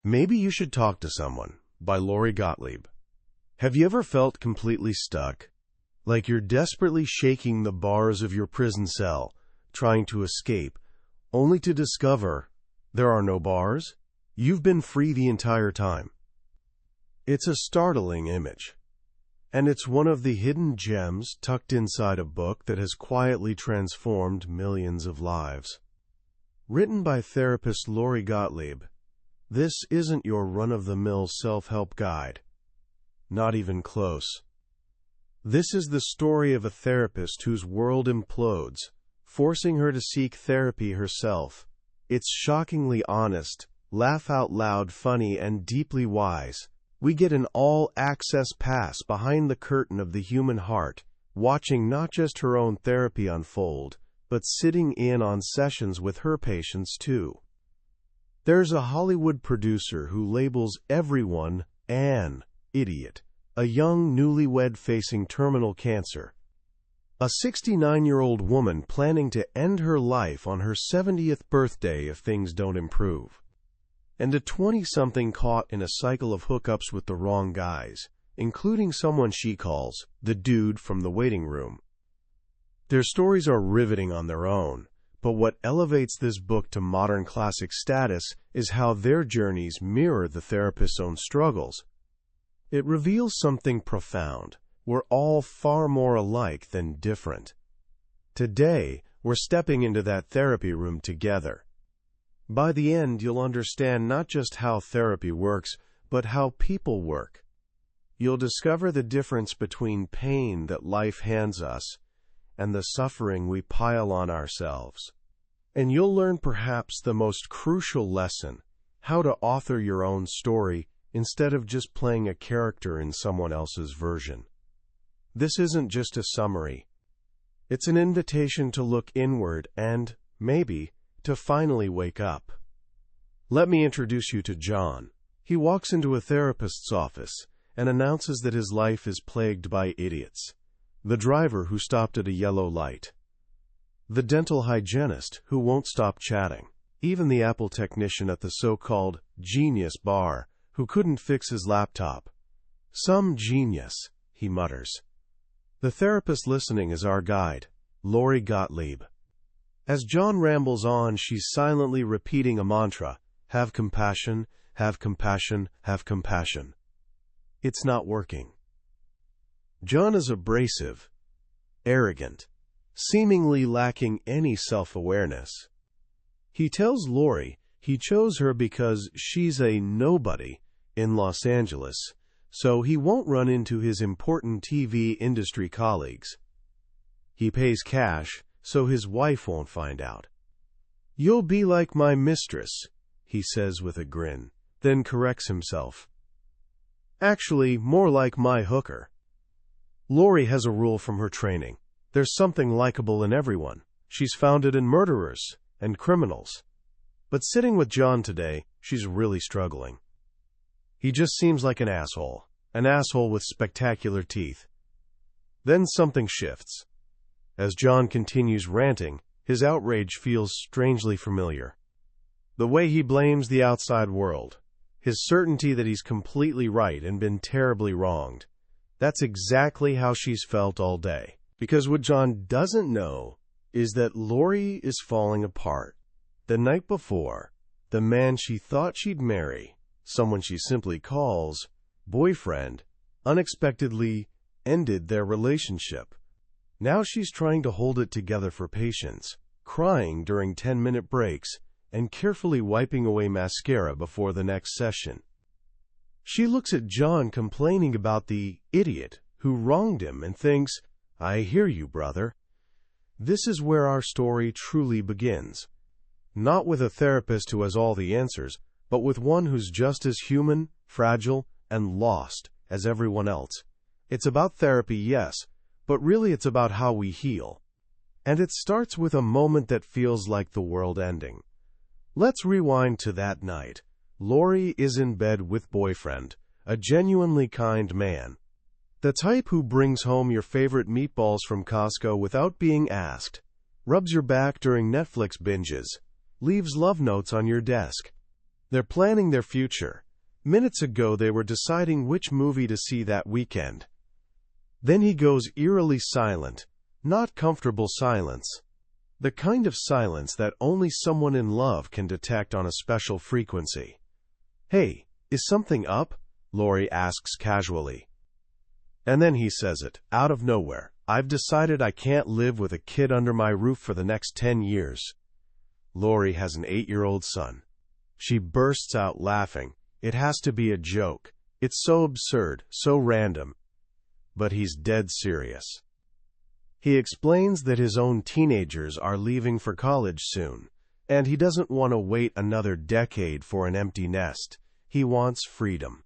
Maybe You Should Talk to Someone by Lori Gottlieb. Have you ever felt completely stuck? Like you're desperately shaking the bars of your prison cell, trying to escape, only to discover there are no bars? You've been free the entire time. It's a startling image, and it's one of the hidden gems tucked inside a book that has quietly transformed millions of lives. Written by therapist Lori Gottlieb, this isn't your run-of-the-mill self-help guide. Not even close. This is the story of a therapist whose world implodes, forcing her to seek therapy herself. It's shockingly honest, laugh-out-loud funny, and deeply wise. We get an all-access pass behind the curtain of the human heart, watching not just her own therapy unfold, but sitting in on sessions with her patients too. There's a Hollywood producer who labels everyone an idiot, a young newlywed facing terminal cancer, a 69-year-old woman planning to end her life on her 70th birthday if things don't improve, and a 20-something caught in a cycle of hookups with the wrong guys, including someone she calls the dude from the waiting room. Their stories are riveting on their own, but what elevates this book to modern classic status is how their journeys mirror the therapist's own struggles. It reveals something profound. We're all far more alike than different. Today, we're stepping into that therapy room together. By the end, you'll understand not just how therapy works, but how people work. You'll discover the difference between pain that life hands us and the suffering we pile on ourselves. And you'll learn perhaps the most crucial lesson, how to author your own story instead of just playing a character in someone else's version. This isn't just a summary. It's an invitation to look inward and, maybe, to finally wake up. Let me introduce you to John. He walks into a therapist's office and announces that his life is plagued by idiots. The driver who stopped at a yellow light. The dental hygienist who won't stop chatting. Even the Apple technician at the so-called genius bar who couldn't fix his laptop. Some genius, he mutters. The therapist listening is our guide, Lori Gottlieb. As John rambles on, she's silently repeating a mantra: have compassion, have compassion, have compassion. It's not working. John is abrasive, arrogant, seemingly lacking any self-awareness. He tells Lori he chose her because she's a nobody in Los Angeles, so he won't run into his important TV industry colleagues. He pays cash, so his wife won't find out. You'll be like my mistress, he says with a grin, then corrects himself. Actually, more like my hooker. Lori has a rule from her training. There's something likable in everyone. She's found it in murderers and criminals. But sitting with John today, she's really struggling. He just seems like an asshole with spectacular teeth. Then something shifts. As John continues ranting, his outrage feels strangely familiar. The way he blames the outside world, his certainty that he's completely right and been terribly wronged. That's exactly how she's felt all day. Because what John doesn't know is that Lori is falling apart. The night before, the man she thought she'd marry, someone she simply calls boyfriend, unexpectedly ended their relationship. Now she's trying to hold it together for patients, crying during 10-minute breaks, and carefully wiping away mascara before the next session. She looks at John complaining about the idiot who wronged him and thinks, I hear you, brother. This is where our story truly begins. Not with a therapist who has all the answers, but with one who's just as human, fragile, and lost as everyone else. It's about therapy, yes, but really it's about how we heal. And it starts with a moment that feels like the world ending. Let's rewind to that night. Lori is in bed with boyfriend, a genuinely kind man. The type who brings home your favorite meatballs from Costco without being asked, rubs your back during Netflix binges, leaves love notes on your desk. They're planning their future. Minutes ago they were deciding which movie to see that weekend. Then he goes eerily silent, not comfortable silence. The kind of silence that only someone in love can detect on a special frequency. "Hey, is something up?" Lori asks casually. And then he says it, out of nowhere. "I've decided I can't live with a kid under my roof for the next 10 years. Lori has an 8-year-old son. She bursts out laughing. It has to be a joke. It's so absurd, so random. But he's dead serious. He explains that his own teenagers are leaving for college soon, and he doesn't want to wait another decade for an empty nest. He wants freedom.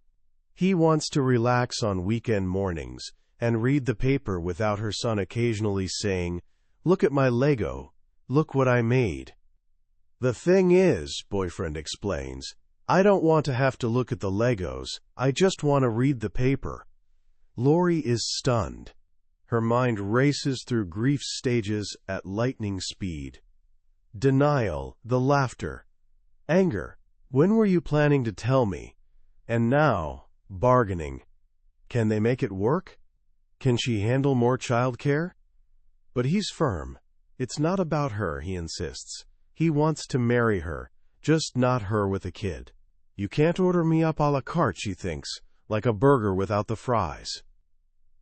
He wants to relax on weekend mornings and read the paper without her son occasionally saying, "Look at my Lego. Look what I made." "The thing is," boyfriend explains, "I don't want to have to look at the Legos. I just want to read the paper." Lori is stunned. Her mind races through grief stages at lightning speed. Denial, the laughter. Anger, "When were you planning to tell me?" And now, bargaining. Can they make it work? Can she handle more childcare? But he's firm. It's not about her, he insists. He wants to marry her, just not her with a kid. "You can't order me up a la carte," she thinks, "like a burger without the fries."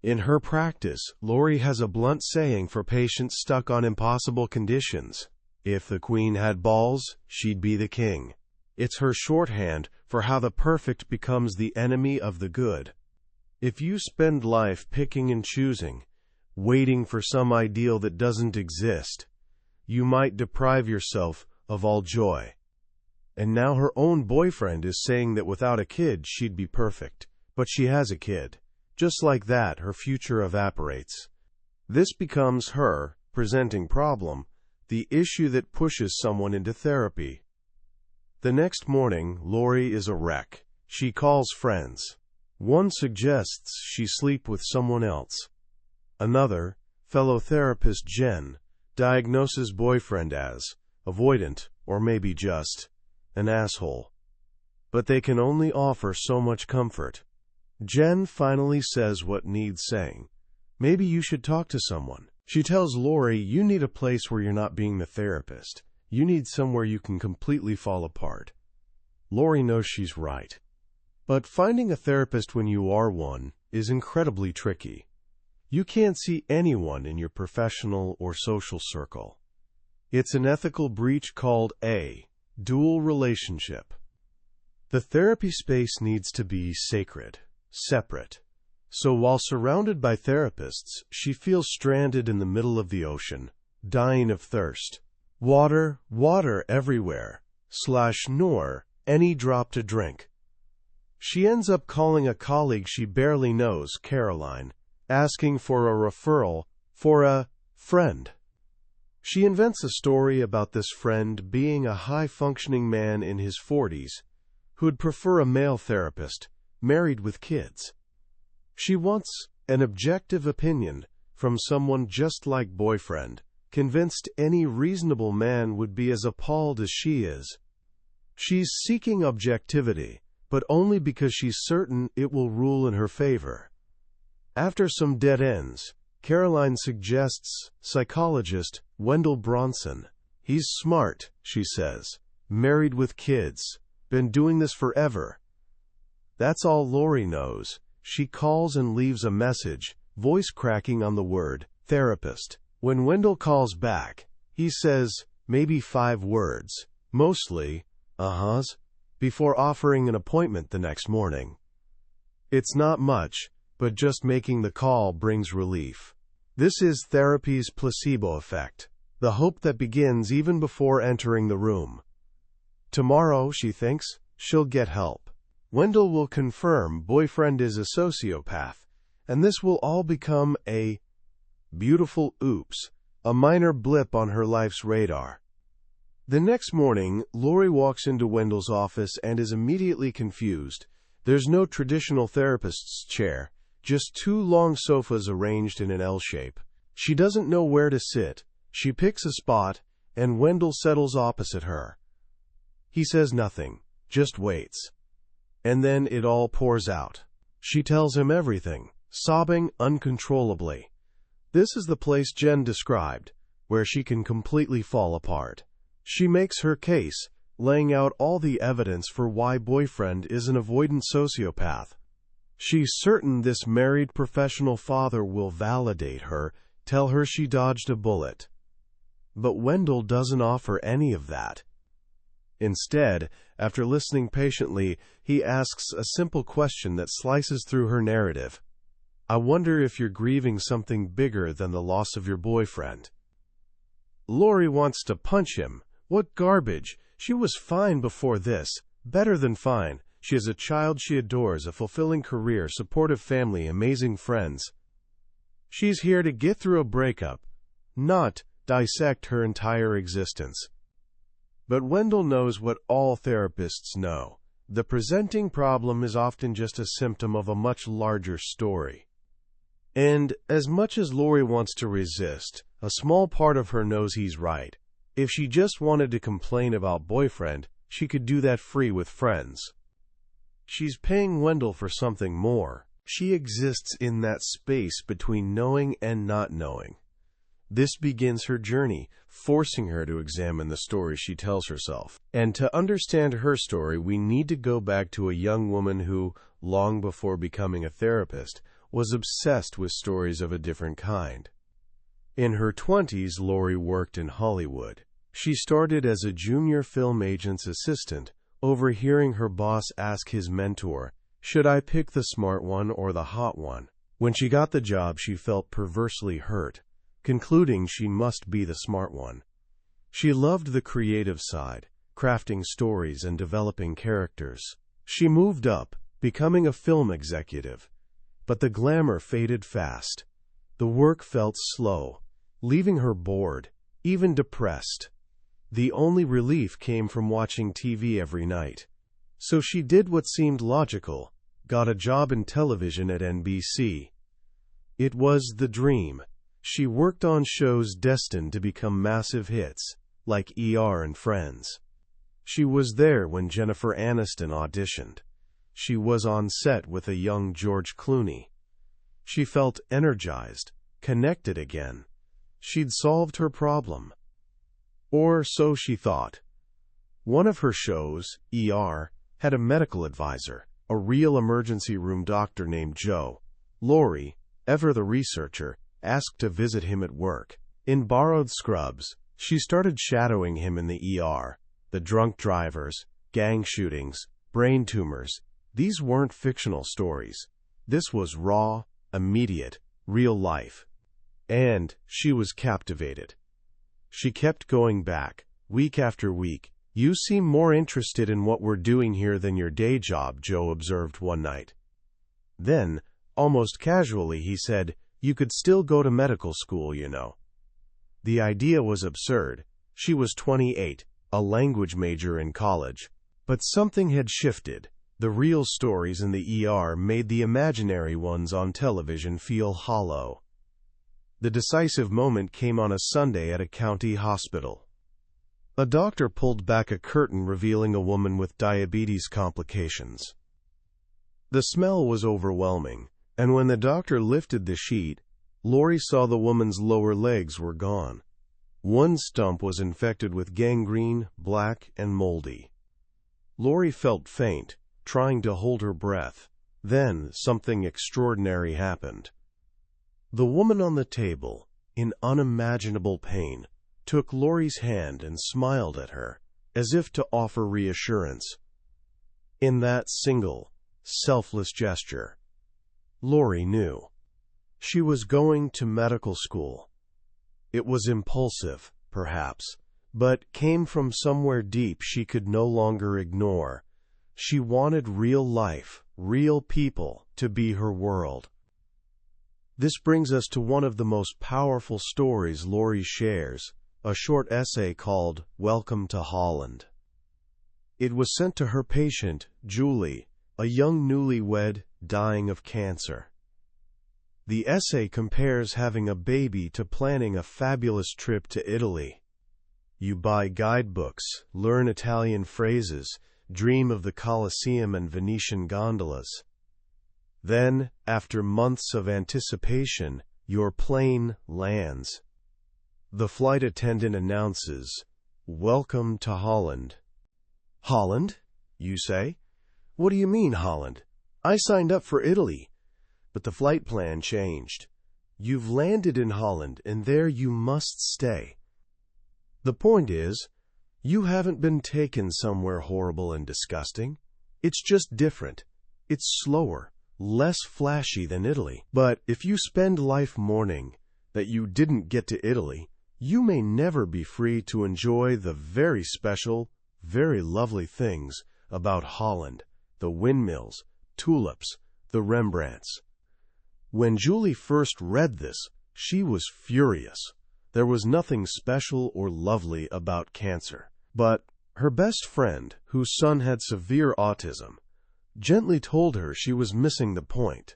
In her practice, Lori has a blunt saying for patients stuck on impossible conditions. If the queen had balls, she'd be the king. It's her shorthand for how the perfect becomes the enemy of the good. If you spend life picking and choosing, waiting for some ideal that doesn't exist, you might deprive yourself of all joy. And now her own boyfriend is saying that without a kid she'd be perfect. But she has a kid. Just like that, her future evaporates. This becomes her presenting problem, the issue that pushes someone into therapy. The next morning, Lori is a wreck. She calls friends. One suggests she sleep with someone else. Another, fellow therapist Jen, diagnoses boyfriend as avoidant, or maybe just an asshole. But they can only offer so much comfort. Jen finally says what needs saying. "Maybe you should talk to someone." She tells Lori, "You need a place where you're not being the therapist. You need somewhere you can completely fall apart." Lori knows she's right. But finding a therapist when you are one is incredibly tricky. You can't see anyone in your professional or social circle. It's an ethical breach called a dual relationship. The therapy space needs to be sacred, separate. So while surrounded by therapists, she feels stranded in the middle of the ocean, dying of thirst. Water, water everywhere, nor any drop to drink. She ends up calling a colleague she barely knows, Caroline, asking for a referral for a friend. She invents a story about this friend being a high-functioning man in his 40s who'd prefer a male therapist, married with kids. She wants an objective opinion from someone just like boyfriend, convinced any reasonable man would be as appalled as she is. She's seeking objectivity, but only because she's certain it will rule in her favor. After some dead ends, Caroline suggests psychologist Wendell Bronson. "He's smart," she says, "married with kids, been doing this forever." That's all Lori knows. She calls and leaves a message, voice cracking on the word therapist. When Wendell calls back, he says maybe 5 words, mostly uh-huhs, before offering an appointment the next morning. It's not much, but just making the call brings relief. This is therapy's placebo effect, the hope that begins even before entering the room. Tomorrow, she thinks, she'll get help. Wendell will confirm boyfriend is a sociopath, and this will all become a beautiful oops, a minor blip on her life's radar. The next morning, Lori walks into Wendell's office and is immediately confused. There's no traditional therapist's chair, just 2 long sofas arranged in an L shape. She doesn't know where to sit. She picks a spot, and Wendell settles opposite her. He says nothing, just waits. And then it all pours out. She tells him everything, sobbing uncontrollably. This is the place Jen described, where she can completely fall apart. She makes her case, laying out all the evidence for why boyfriend is an avoidant sociopath. She's certain this married professional father will validate her, tell her she dodged a bullet. But Wendell doesn't offer any of that. Instead, after listening patiently, he asks a simple question that slices through her narrative. I wonder if you're grieving something bigger than the loss of your boyfriend. Lori wants to punch him. What garbage! She was fine before this. Better than fine. She has a child she adores, a fulfilling career, supportive family, amazing friends. She's here to get through a breakup, not dissect her entire existence. But Wendell knows what all therapists know. The presenting problem is often just a symptom of a much larger story. And as much as Lori wants to resist, a small part of her knows he's right. If she just wanted to complain about boyfriend, she could do that free with friends. She's paying Wendell for something more. She exists in that space between knowing and not knowing. This begins her journey, forcing her to examine the story she tells herself. And to understand her story, we need to go back to a young woman who, long before becoming a therapist, was obsessed with stories of a different kind. In her 20s, Lori worked in Hollywood. She started as a junior film agent's assistant, overhearing her boss ask his mentor, "Should I pick the smart one or the hot one?" When she got the job, she felt perversely hurt, concluding she must be the smart one. She loved the creative side, crafting stories and developing characters. She moved up, becoming a film executive. But the glamour faded fast. The work felt slow, leaving her bored, even depressed. The only relief came from watching TV every night. So she did what seemed logical, got a job in television at NBC. It was the dream. She worked on shows destined to become massive hits, like ER and Friends. She was there when Jennifer Aniston auditioned. She was on set with a young George Clooney. She felt energized, connected again. She'd solved her problem. Or so she thought. One of her shows, ER, had a medical advisor, a real emergency room doctor named Joe. Lori, ever the researcher, asked to visit him at work. In borrowed scrubs, she started shadowing him in the ER. The drunk drivers, gang shootings, brain tumors. These weren't fictional stories. This was raw, immediate, real life. And she was captivated. She kept going back, week after week. "You seem more interested in what we're doing here than your day job," Joe observed one night. Then, almost casually, he said, "You could still go to medical school, you know." The idea was absurd. She was 28, a language major in college. But something had shifted. The real stories in the ER made the imaginary ones on television feel hollow. The decisive moment came on a Sunday at a county hospital. A doctor pulled back a curtain revealing a woman with diabetes complications. The smell was overwhelming, and when the doctor lifted the sheet, Lori saw the woman's lower legs were gone. One stump was infected with gangrene, black and moldy. Lori felt faint, trying to hold her breath. Then something extraordinary happened. The woman on the table, in unimaginable pain, took Lori's hand and smiled at her, as if to offer reassurance. In that single, selfless gesture, Lori knew. She was going to medical school. It was impulsive, perhaps, but came from somewhere deep she could no longer ignore. She wanted real life, real people, to be her world. This brings us to one of the most powerful stories Lori shares, a short essay called "Welcome to Holland." It was sent to her patient, Julie, a young newlywed dying of cancer. The essay compares having a baby to planning a fabulous trip to Italy. You buy guidebooks, learn Italian phrases, dream of the Colosseum and Venetian gondolas. Then, after months of anticipation, your plane lands. The flight attendant announces, "Welcome to Holland." "Holland?" you say. "What do you mean, Holland? I signed up for Italy." But the flight plan changed. You've landed in Holland, and there you must stay. The point is, you haven't been taken somewhere horrible and disgusting. It's just different. It's slower, less flashy than Italy. But if you spend life mourning that you didn't get to Italy, you may never be free to enjoy the very special, very lovely things about Holland, the windmills, tulips, the Rembrandts. When Julie first read this, she was furious. There was nothing special or lovely about cancer. But her best friend, whose son had severe autism, gently told her she was missing the point.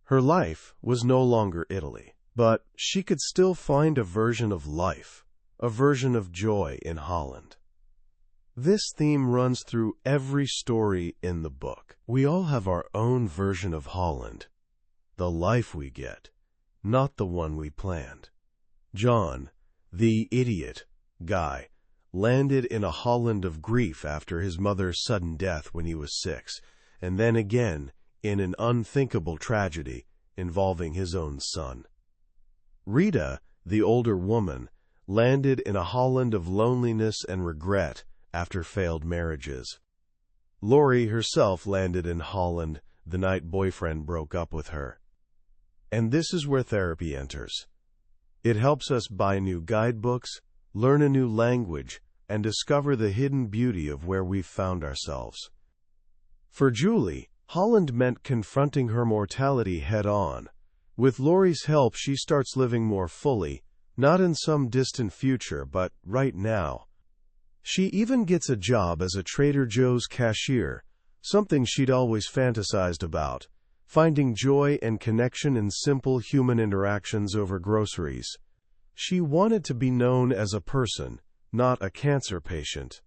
Her life was no longer Italy, but she could still find a version of life, a version of joy in Holland. This theme runs through every story in the book. We all have our own version of Holland, the life we get, not the one we planned. John, the idiot guy, landed in a Holland of grief after his mother's sudden death when he was 6, and then again in an unthinkable tragedy involving his own son. Rita, the older woman, landed in a Holland of loneliness and regret after failed marriages. Lori herself landed in Holland the night boyfriend broke up with her. And this is where therapy enters. It helps us buy new guidebooks, learn a new language, and discover the hidden beauty of where we've found ourselves. For Julie, Holland meant confronting her mortality head-on. With Lori's help, she starts living more fully, not in some distant future, but right now. She even gets a job as a Trader Joe's cashier, something she'd always fantasized about, finding joy and connection in simple human interactions over groceries. She wanted to be known as a person, not a cancer patient.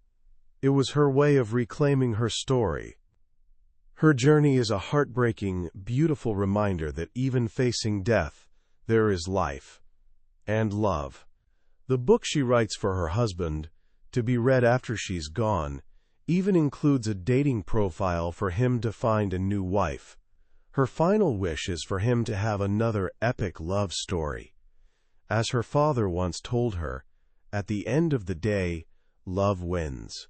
It was her way of reclaiming her story. Her journey is a heartbreaking, beautiful reminder that even facing death, there is life and love. The book she writes for her husband, to be read after she's gone, even includes a dating profile for him to find a new wife. Her final wish is for him to have another epic love story. As her father once told her, at the end of the day, love wins.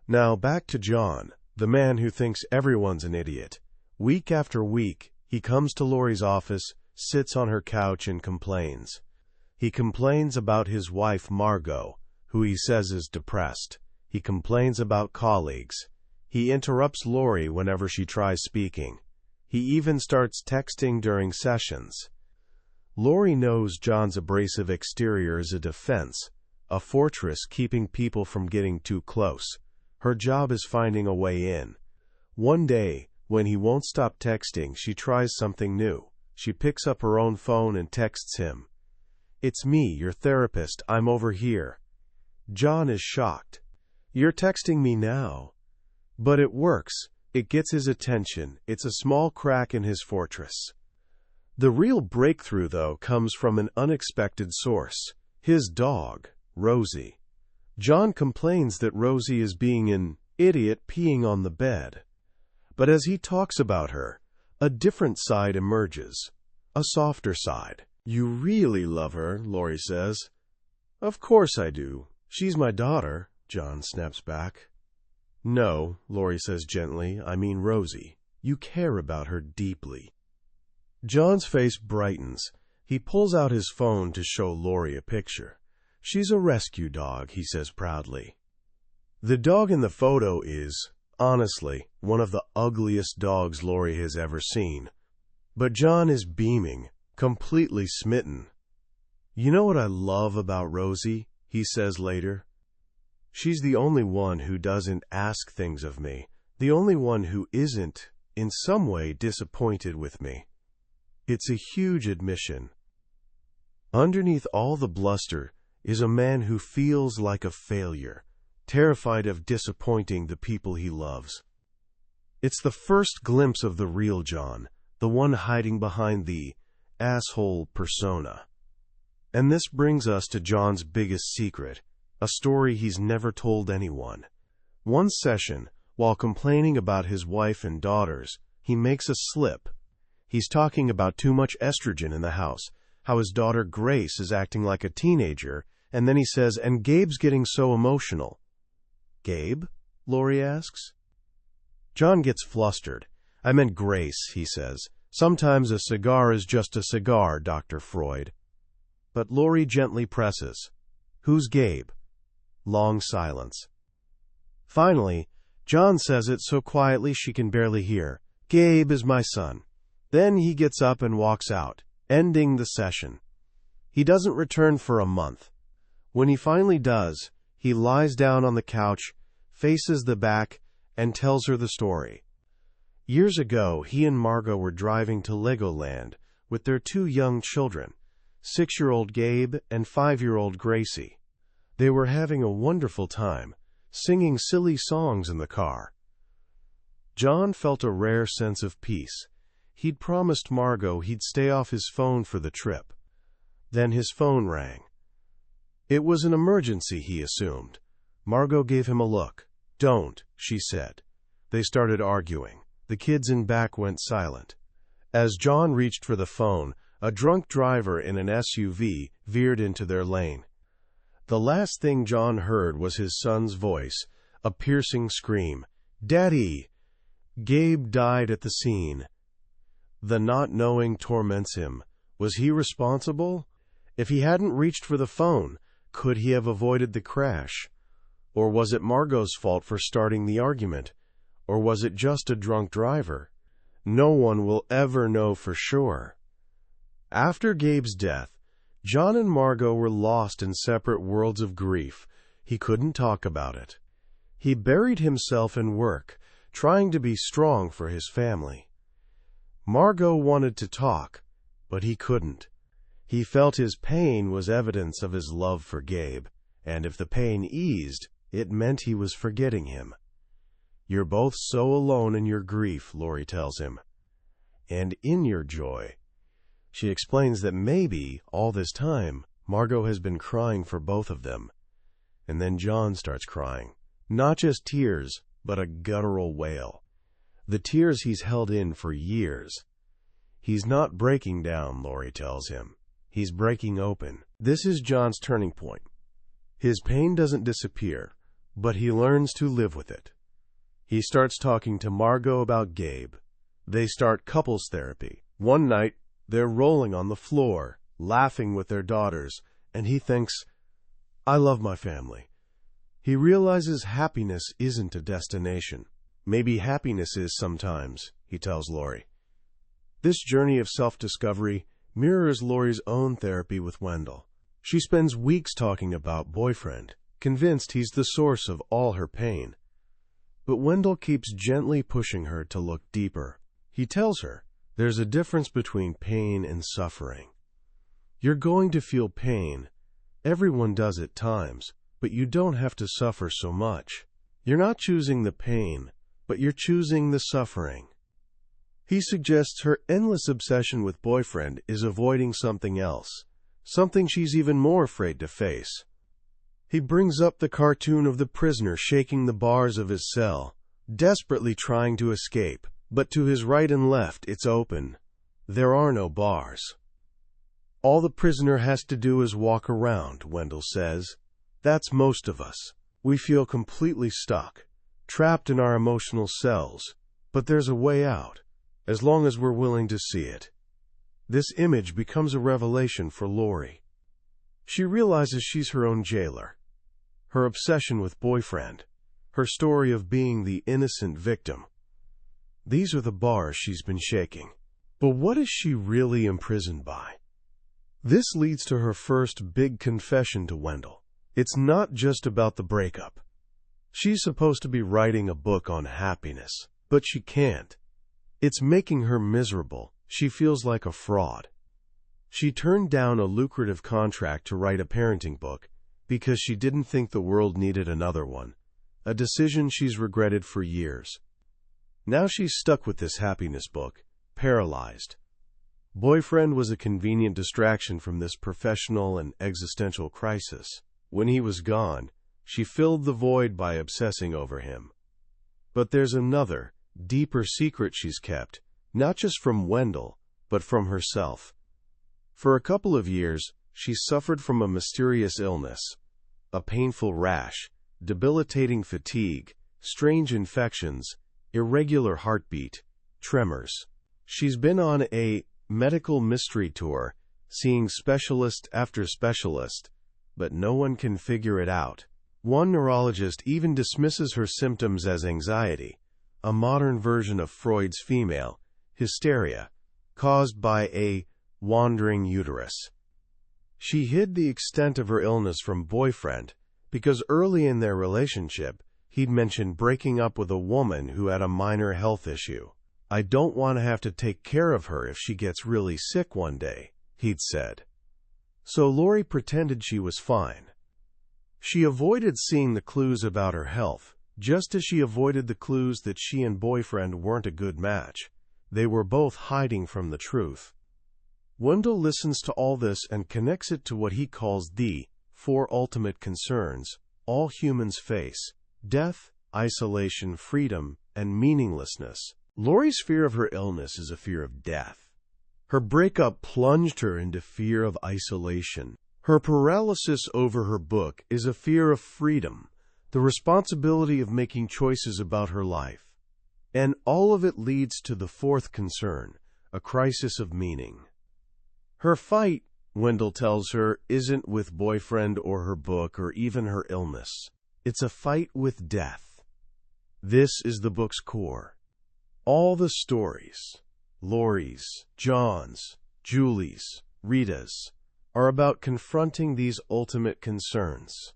Now back to John, the man who thinks everyone's an idiot. Week after week, he comes to Lori's office, sits on her couch, and complains. He complains about his wife Margot, who he says is depressed. He complains about colleagues. He interrupts Lori whenever she tries speaking. He even starts texting during sessions. Lori knows John's abrasive exterior is a defense, a fortress keeping people from getting too close. Her job is finding a way in. One day, when he won't stop texting, she tries something new. She picks up her own phone and texts him. "It's me, your therapist. I'm over here." John is shocked. "You're texting me now." But it works. It gets his attention. It's a small crack in his fortress. The real breakthrough, though, comes from an unexpected source. His dog, Rosie. John complains that Rosie is being an idiot peeing on the bed. But as he talks about her, a different side emerges. A softer side. "You really love her," Lori says. "Of course I do. She's my daughter," John snaps back. "No," Lori says gently, "I mean Rosie. You care about her deeply." John's face brightens. He pulls out his phone to show Lori a picture. "She's a rescue dog," he says proudly. The dog in the photo is, honestly, one of the ugliest dogs Lori has ever seen. But John is beaming, completely smitten. "You know what I love about Rosie?" he says later. "She's the only one who doesn't ask things of me, the only one who isn't, in some way, disappointed with me." It's a huge admission. Underneath all the bluster is a man who feels like a failure, terrified of disappointing the people he loves. It's the first glimpse of the real John, the one hiding behind the asshole persona. And this brings us to John's biggest secret, a story he's never told anyone. One session, while complaining about his wife and daughters, he makes a slip. He's talking about too much estrogen in the house, how his daughter Grace is acting like a teenager, and then he says, "And Gabe's getting so emotional." "Gabe?" Lori asks. John gets flustered. "I meant Grace," he says. "Sometimes a cigar is just a cigar, Dr. Freud." But Lori gently presses. "Who's Gabe?" Long silence. Finally, John says it so quietly she can barely hear. "Gabe is my son." Then he gets up and walks out, ending the session. He doesn't return for a month. When he finally does, he lies down on the couch, faces the back, and tells her the story. Years ago, he and Margot were driving to Legoland with their 2 young children, 6-year-old Gabe and 5-year-old Gracie. They were having a wonderful time, singing silly songs in the car. John felt a rare sense of peace. He'd promised Margot he'd stay off his phone for the trip. Then his phone rang. It was an emergency, he assumed. Margot gave him a look. "Don't," she said. They started arguing. The kids in back went silent. As John reached for the phone, a drunk driver in an SUV veered into their lane. The last thing John heard was his son's voice, a piercing scream. "Daddy!" Gabe died at the scene. The not knowing torments him. Was he responsible? If he hadn't reached for the phone, could he have avoided the crash? Or was it Margot's fault for starting the argument? Or was it just a drunk driver? No one will ever know for sure. After Gabe's death, John and Margot were lost in separate worlds of grief. He couldn't talk about it. He buried himself in work, trying to be strong for his family. Margot wanted to talk, but he couldn't. He felt his pain was evidence of his love for Gabe, and if the pain eased, it meant he was forgetting him. "You're both so alone in your grief," Lori tells him. "And in your joy." She explains that maybe, all this time, Margot has been crying for both of them. And then John starts crying. Not just tears, but a guttural wail. The tears he's held in for years. He's not breaking down, Lori tells him. He's breaking open. This is John's turning point. His pain doesn't disappear, but he learns to live with it. He starts talking to Margot about Gabe. They start couples therapy. One night, they're rolling on the floor, laughing with their daughters, and he thinks, "I love my family." He realizes happiness isn't a destination. Maybe happiness is sometimes, he tells Lori. This journey of self-discovery mirrors Lori's own therapy with Wendell. She spends weeks talking about boyfriend, convinced he's the source of all her pain. But Wendell keeps gently pushing her to look deeper. He tells her, there's a difference between pain and suffering. You're going to feel pain. Everyone does at times, but you don't have to suffer so much. You're not choosing the pain, but you're choosing the suffering. He suggests her endless obsession with boyfriend is avoiding something else, something she's even more afraid to face. He brings up the cartoon of the prisoner shaking the bars of his cell, desperately trying to escape, but to his right and left it's open. There are no bars. All the prisoner has to do is walk around, Wendell says. That's most of us. We feel completely stuck, trapped in our emotional cells, but there's a way out, as long as we're willing to see it. This image becomes a revelation for Lori. She realizes she's her own jailer. Her obsession with boyfriend, her story of being the innocent victim. These are the bars she's been shaking. But what is she really imprisoned by? This leads to her first big confession to Wendell. It's not just about the breakup. She's supposed to be writing a book on happiness, but she can't. It's making her miserable. She feels like a fraud. She turned down a lucrative contract to write a parenting book, because she didn't think the world needed another one, a decision she's regretted for years. Now she's stuck with this happiness book, paralyzed. Boyfriend was a convenient distraction from this professional and existential crisis. When he was gone, she filled the void by obsessing over him. But there's another, deeper secret she's kept, not just from Wendell, but from herself. For a couple of years, she suffered from a mysterious illness, a painful rash, debilitating fatigue, strange infections, irregular heartbeat, tremors. She's been on a medical mystery tour, seeing specialist after specialist, but no one can figure it out. One neurologist even dismisses her symptoms as anxiety, a modern version of Freud's female hysteria, caused by a wandering uterus. She hid the extent of her illness from boyfriend because early in their relationship, he'd mentioned breaking up with a woman who had a minor health issue. "I don't want to have to take care of her if she gets really sick one day," he'd said. So Lori pretended she was fine. She avoided seeing the clues about her health, just as she avoided the clues that she and boyfriend weren't a good match. They were both hiding from the truth. Wendell listens to all this and connects it to what he calls the 4 ultimate concerns all humans face: death, isolation, freedom, and meaninglessness. Lori's fear of her illness is a fear of death. Her breakup plunged her into fear of isolation. Her paralysis over her book is a fear of freedom, the responsibility of making choices about her life. And all of it leads to the 4th concern, a crisis of meaning. Her fight, Wendell tells her, isn't with boyfriend or her book or even her illness. It's a fight with death. This is the book's core. All the stories, Lori's, John's, Julie's, Rita's, are about confronting these ultimate concerns.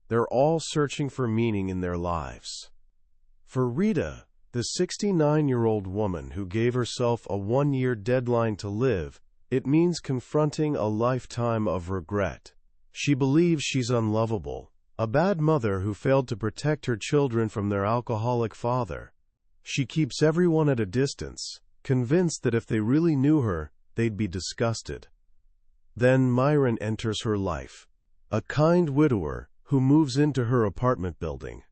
They're all searching for meaning in their lives. For Rita, the 69-year-old woman who gave herself a 1-year deadline to live, it means confronting a lifetime of regret. She believes she's unlovable, a bad mother who failed to protect her children from their alcoholic father. She keeps everyone at a distance, convinced that if they really knew her, they'd be disgusted. Then Myron enters her life, a kind widower who moves into her apartment building.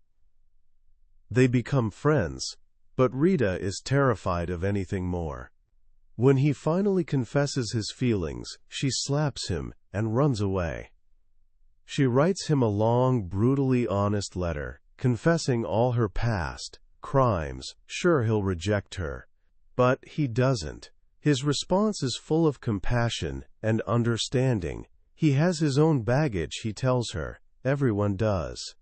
They become friends, but Rita is terrified of anything more. When he finally confesses his feelings, she slaps him and runs away. She writes him a long, brutally honest letter, confessing all her past crimes, sure he'll reject her. But he doesn't. His response is full of compassion and understanding. He has his own baggage, he tells her. Everyone does.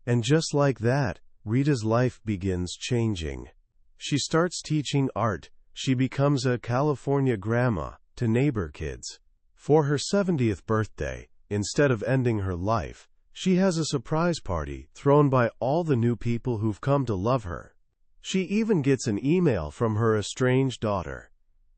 And just like that, Rita's life begins changing. She starts teaching art. She becomes a California grandma to neighbor kids. For her 70th birthday, instead of ending her life, she has a surprise party thrown by all the new people who've come to love her. She even gets an email from her estranged daughter.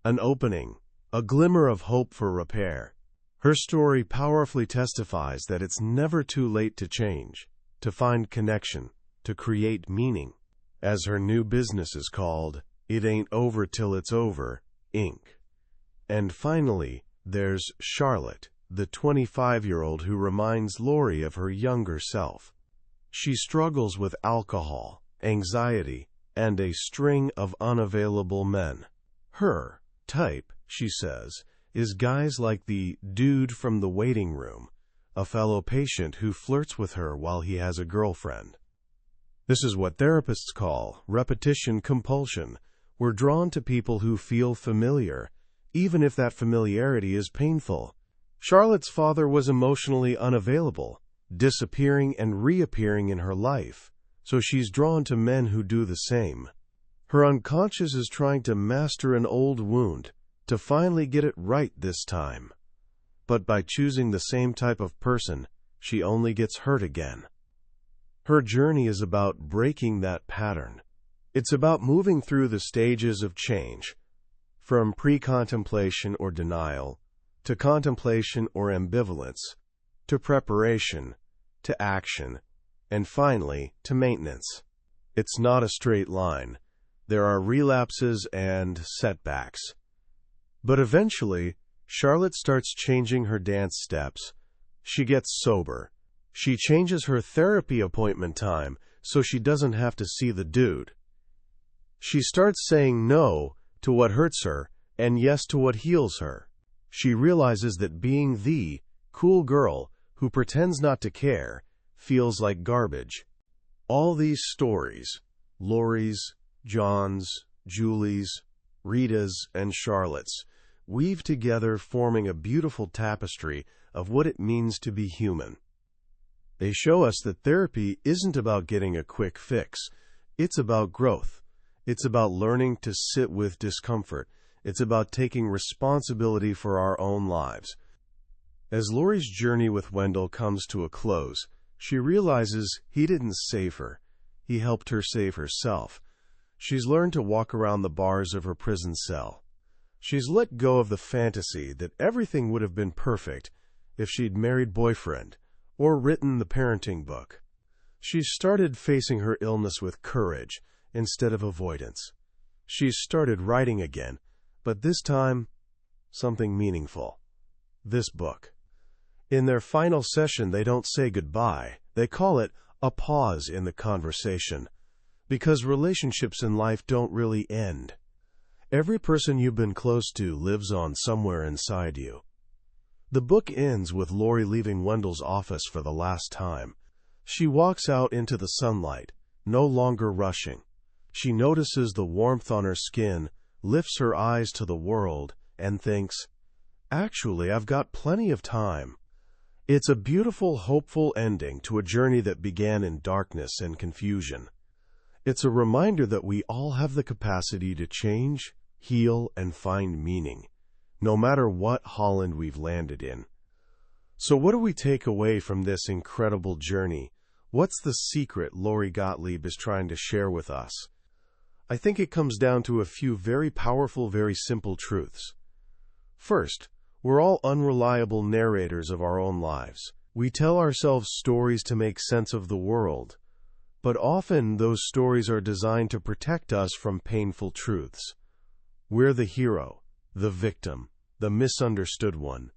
An opening, a glimmer of hope for repair. Her story powerfully testifies that it's never too late to change, to find connection, to create meaning. As her new business is called, It Ain't Over Till It's Over, Inc. And finally, there's Charlotte, the 25-year-old who reminds Lori of her younger self. She struggles with alcohol, anxiety, and a string of unavailable men. Her type, she says, is guys like the dude from the waiting room, a fellow patient who flirts with her while he has a girlfriend. This is what therapists call repetition compulsion. We're drawn to people who feel familiar, even if that familiarity is painful. Charlotte's father was emotionally unavailable, disappearing and reappearing in her life, so she's drawn to men who do the same. Her unconscious is trying to master an old wound, to finally get it right this time. But by choosing the same type of person, she only gets hurt again. Her journey is about breaking that pattern. It's about moving through the stages of change, from pre-contemplation or denial, to contemplation or ambivalence, to preparation, to action, and finally to maintenance. It's not a straight line. There are relapses and setbacks. But eventually, Charlotte starts changing her dance steps. She gets sober. She changes her therapy appointment time so she doesn't have to see the dude. She starts saying no to what hurts her and yes to what heals her. She realizes that being the cool girl who pretends not to care feels like garbage. All these stories, Lori's, John's, Julie's, Rita's, and Charlotte's, weave together, forming a beautiful tapestry of what it means to be human. They show us that therapy isn't about getting a quick fix. It's about growth. It's about learning to sit with discomfort. It's about taking responsibility for our own lives. As Lori's journey with Wendell comes to a close, she realizes he didn't save her. He helped her save herself. She's learned to walk around the bars of her prison cell. She's let go of the fantasy that everything would have been perfect if she'd married boyfriend or written the parenting book. She's started facing her illness with courage instead of avoidance. She's started writing again, but this time, something meaningful. This book. In their final session, they don't say goodbye. They call it a pause in the conversation, because relationships in life don't really end. Every person you've been close to lives on somewhere inside you. The book ends with Lori leaving Wendell's office for the last time. She walks out into the sunlight, no longer rushing. She notices the warmth on her skin, lifts her eyes to the world, and thinks, "Actually, I've got plenty of time." It's a beautiful, hopeful ending to a journey that began in darkness and confusion. It's a reminder that we all have the capacity to change, heal, and find meaning, no matter what Holland we've landed in. So what do we take away from this incredible journey? What's the secret Lori Gottlieb is trying to share with us? I think it comes down to a few very powerful, very simple truths. First, we're all unreliable narrators of our own lives. We tell ourselves stories to make sense of the world, but often those stories are designed to protect us from painful truths. We're the hero, the victim, the misunderstood one.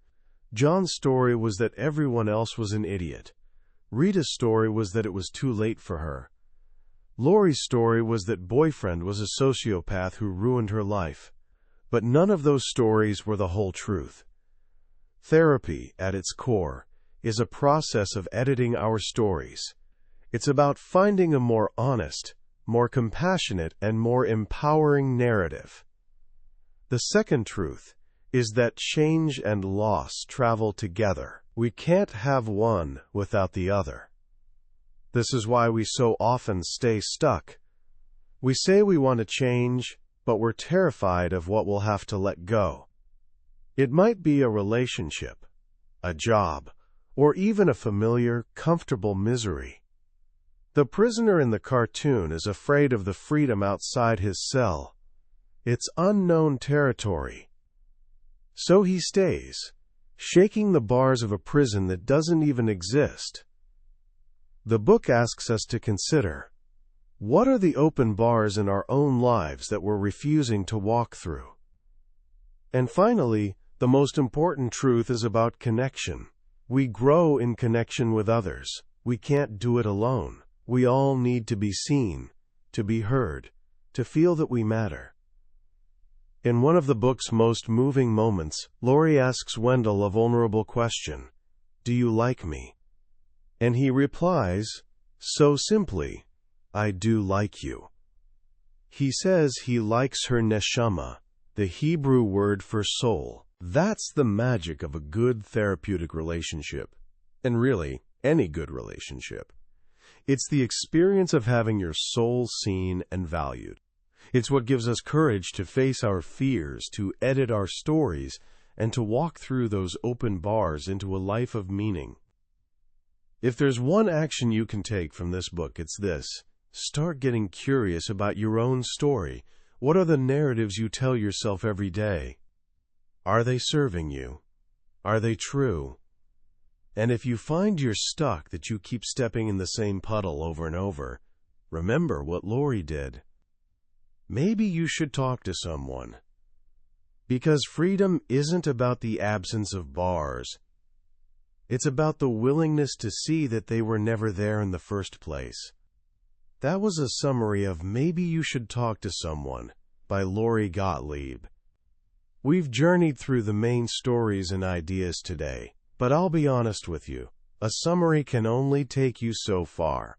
John's story was that everyone else was an idiot. Rita's story was that it was too late for her. Lori's story was that boyfriend was a sociopath who ruined her life. But none of those stories were the whole truth. Therapy, at its core, is a process of editing our stories. It's about finding a more honest, more compassionate, and more empowering narrative. The second truth is that change and loss travel together. We can't have one without the other. This is why we so often stay stuck. We say we want to change, but we're terrified of what we'll have to let go. It might be a relationship, a job, or even a familiar, comfortable misery. The prisoner in the cartoon is afraid of the freedom outside his cell. It's unknown territory. So he stays, shaking the bars of a prison that doesn't even exist. The book asks us to consider, what are the open bars in our own lives that we're refusing to walk through? And finally, the most important truth is about connection. We grow in connection with others. We can't do it alone. We all need to be seen, to be heard, to feel that we matter. In one of the book's most moving moments, Lori asks Wendell a vulnerable question, "Do you like me?" And he replies, so simply, "I do like you." He says he likes her neshama, the Hebrew word for soul. That's the magic of a good therapeutic relationship. And really, any good relationship. It's the experience of having your soul seen and valued. It's what gives us courage to face our fears, to edit our stories, and to walk through those open bars into a life of meaning. If there's one action you can take from this book, it's this. Start getting curious about your own story. What are the narratives you tell yourself every day? Are they serving you? Are they true? And if you find you're stuck, that you keep stepping in the same puddle over and over, remember what Lori did. Maybe you should talk to someone. Because freedom isn't about the absence of bars. It's about the willingness to see that they were never there in the first place. That was a summary of Maybe You Should Talk to Someone by Lori Gottlieb. We've journeyed through the main stories and ideas today, but I'll be honest with you, a summary can only take you so far.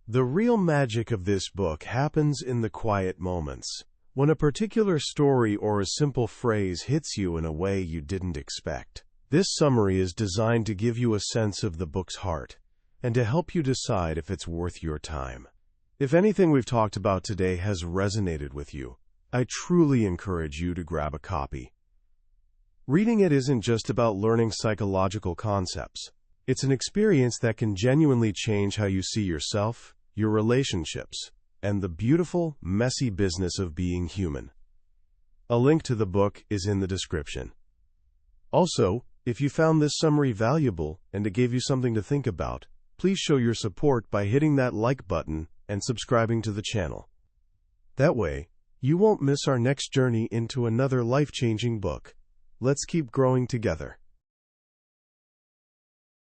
The real magic of this book happens in the quiet moments, when a particular story or a simple phrase hits you in a way you didn't expect. This summary is designed to give you a sense of the book's heart, and to help you decide if it's worth your time. If anything we've talked about today has resonated with you, I truly encourage you to grab a copy. Reading it isn't just about learning psychological concepts. It's an experience that can genuinely change how you see yourself, your relationships, and the beautiful, messy business of being human. A link to the book is in the description. Also, if you found this summary valuable and it gave you something to think about, please show your support by hitting that like button and subscribing to the channel. That way, you won't miss our next journey into another life-changing book. Let's keep growing together.